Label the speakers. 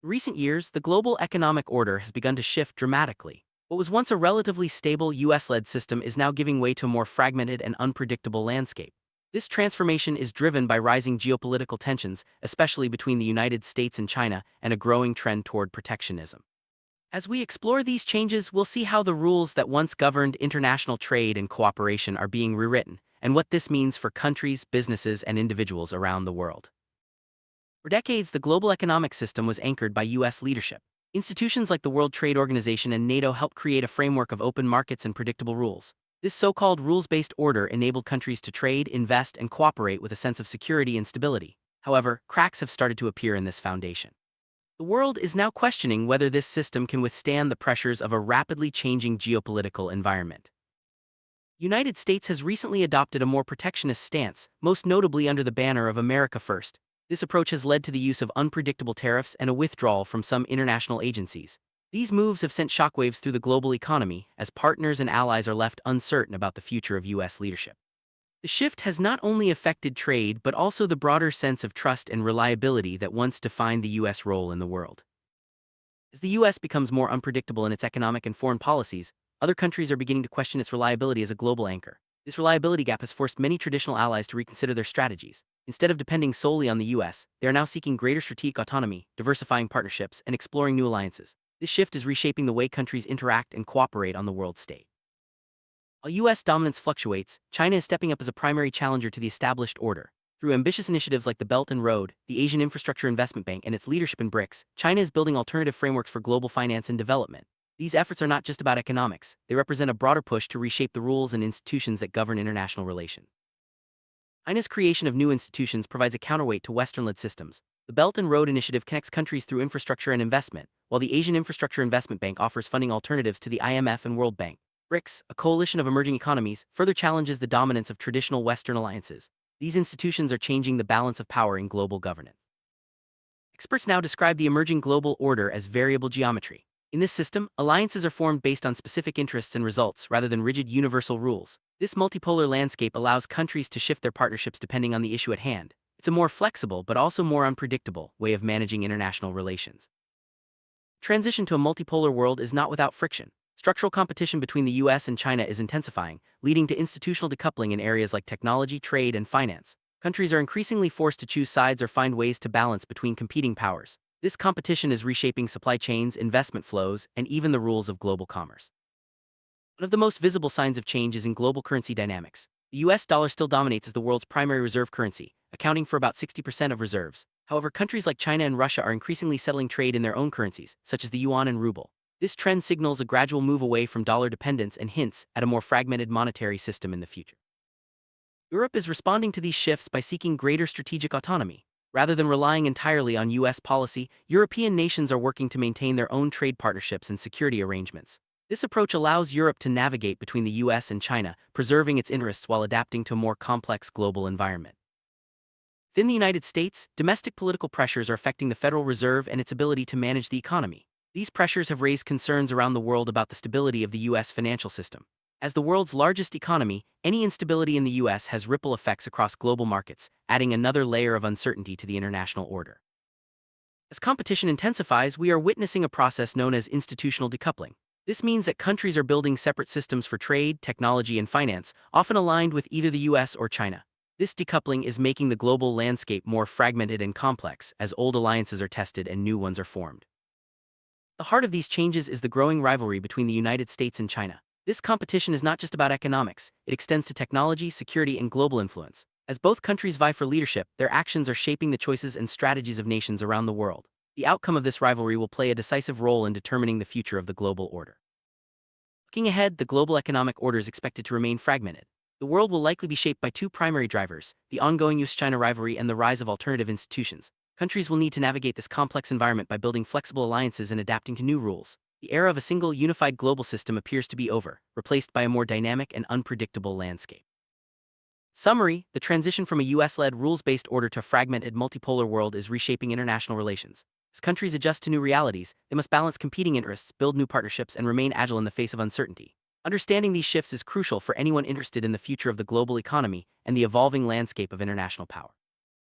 Speaker 1: In recent years, the global economic order has begun to shift dramatically. What was once a relatively stable US-led system is now giving way to a more fragmented and unpredictable landscape. This transformation is driven by rising geopolitical tensions, especially between the United States and China, and a growing trend toward protectionism. As we explore these changes, we'll see how the rules that once governed international trade and cooperation are being rewritten, and what this means for countries, businesses, and individuals around the world. For decades, the global economic system was anchored by US leadership. Institutions like the World Trade Organization and NATO helped create a framework of open markets and predictable rules. This so-called rules-based order enabled countries to trade, invest, and cooperate with a sense of security and stability. However, cracks have started to appear in this foundation. The world is now questioning whether this system can withstand the pressures of a rapidly changing geopolitical environment. The United States has recently adopted a more protectionist stance, most notably under the banner of America First. This approach has led to the use of unpredictable tariffs and a withdrawal from some international agencies. These moves have sent shockwaves through the global economy, as partners and allies are left uncertain about the future of US leadership. The shift has not only affected trade but also the broader sense of trust and reliability that once defined the US role in the world. As the US becomes more unpredictable in its economic and foreign policies, other countries are beginning to question its reliability as a global anchor. This reliability gap has forced many traditional allies to reconsider their strategies. Instead of depending solely on the US, they are now seeking greater strategic autonomy, diversifying partnerships, and exploring new alliances. This shift is reshaping the way countries interact and cooperate on the world stage. While US dominance fluctuates, China is stepping up as a primary challenger to the established order. Through ambitious initiatives like the Belt and Road, the Asian Infrastructure Investment Bank, and its leadership in BRICS, China is building alternative frameworks for global finance and development. These efforts are not just about economics, they represent a broader push to reshape the rules and institutions that govern international relations. China's creation of new institutions provides a counterweight to Western-led systems. The Belt and Road Initiative connects countries through infrastructure and investment, while the Asian Infrastructure Investment Bank offers funding alternatives to the IMF and World Bank. BRICS, a coalition of emerging economies, further challenges the dominance of traditional Western alliances. These institutions are changing the balance of power in global governance. Experts now describe the emerging global order as variable geometry. In this system, alliances are formed based on specific interests and results rather than rigid universal rules. This multipolar landscape allows countries to shift their partnerships depending on the issue at hand. It's a more flexible but also more unpredictable way of managing international relations. Transition to a multipolar world is not without friction. Structural competition between the US and China is intensifying, leading to institutional decoupling in areas like technology, trade, and finance. Countries are increasingly forced to choose sides or find ways to balance between competing powers. This competition is reshaping supply chains, investment flows, and even the rules of global commerce. One of the most visible signs of change is in global currency dynamics. The US dollar still dominates as the world's primary reserve currency, accounting for about 60% of reserves. However, countries like China and Russia are increasingly settling trade in their own currencies, such as the yuan and ruble. This trend signals a gradual move away from dollar dependence and hints at a more fragmented monetary system in the future. Europe is responding to these shifts by seeking greater strategic autonomy. Rather than relying entirely on US policy, European nations are working to maintain their own trade partnerships and security arrangements. This approach allows Europe to navigate between the US and China, preserving its interests while adapting to a more complex global environment. Within the United States, domestic political pressures are affecting the Federal Reserve and its ability to manage the economy. These pressures have raised concerns around the world about the stability of the US financial system. As the world's largest economy, any instability in the US has ripple effects across global markets, adding another layer of uncertainty to the international order. As competition intensifies, we are witnessing a process known as institutional decoupling. This means that countries are building separate systems for trade, technology, and finance, often aligned with either the US or China. This decoupling is making the global landscape more fragmented and complex as old alliances are tested and new ones are formed. The heart of these changes is the growing rivalry between the United States and China. This competition is not just about economics, it extends to technology, security, and global influence. As both countries vie for leadership, their actions are shaping the choices and strategies of nations around the world. The outcome of this rivalry will play a decisive role in determining the future of the global order. Looking ahead, the global economic order is expected to remain fragmented. The world will likely be shaped by two primary drivers: the ongoing US-China rivalry and the rise of alternative institutions. Countries will need to navigate this complex environment by building flexible alliances and adapting to new rules. The era of a single unified global system appears to be over, replaced by a more dynamic and unpredictable landscape. Summary: the transition from a US-led rules-based order to a fragmented multipolar world is reshaping international relations. As countries adjust to new realities, they must balance competing interests, build new partnerships, and remain agile in the face of uncertainty. Understanding these shifts is crucial for anyone interested in the future of the global economy and the evolving landscape of international power.